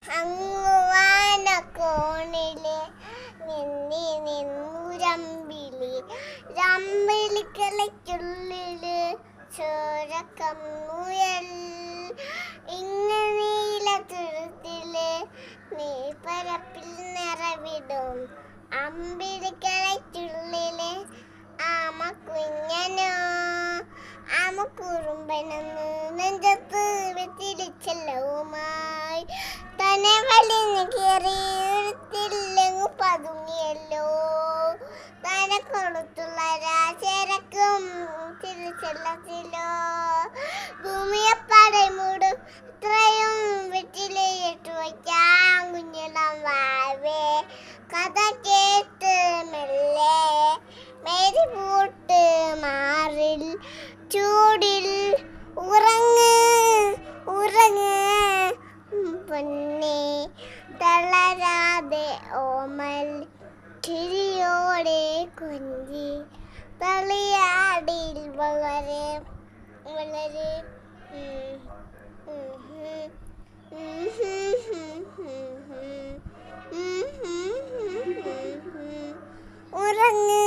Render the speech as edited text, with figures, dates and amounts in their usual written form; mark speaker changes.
Speaker 1: അങ്ങുവാനക്കോണില് നിന്നു രമ്പിളിക്കളയ്ക്കുള്ളില് ചോരക്കമ്മുയൽ ഇങ്ങനീല തുരുത്തില് നീ പരപ്പിൽ നിറവിടും അമ്പിളിക്കളയ്ക്കുള്ളില് ആമ കുഞ്ഞനോ ആമ കുറുമ്പനെന്ന് നെഞ്ചത്ത് വെച്ചിരിച്ചെല്ലവുമായി തന്നെ വലിഞ്ഞു കയറിയിടത്തില്ലെങ്ങു പതുങ്ങിയല്ലോ തന്നെ കൊടുത്തുള്ള രാജരക്കും തിരിച്ചെല്ലത്തിലോ ഭൂമിയെ മൂടും ഇത്രയും വെറ്റിലയിട്ടു വയ്ക്കാം കുഞ്ഞിളം വാവേ കഥ കേട്ട് മെല്ലെ മേരി പൂട്ട് മാറിൽ ചൂടിൽ ഉറങ്ങ് പൊന്നേ തളരാതെ ഓമൽ ചിരിയോടെ കൊഞ്ചി തളിയാടിൽ വളരെ വളരെ ഉറങ്ങ്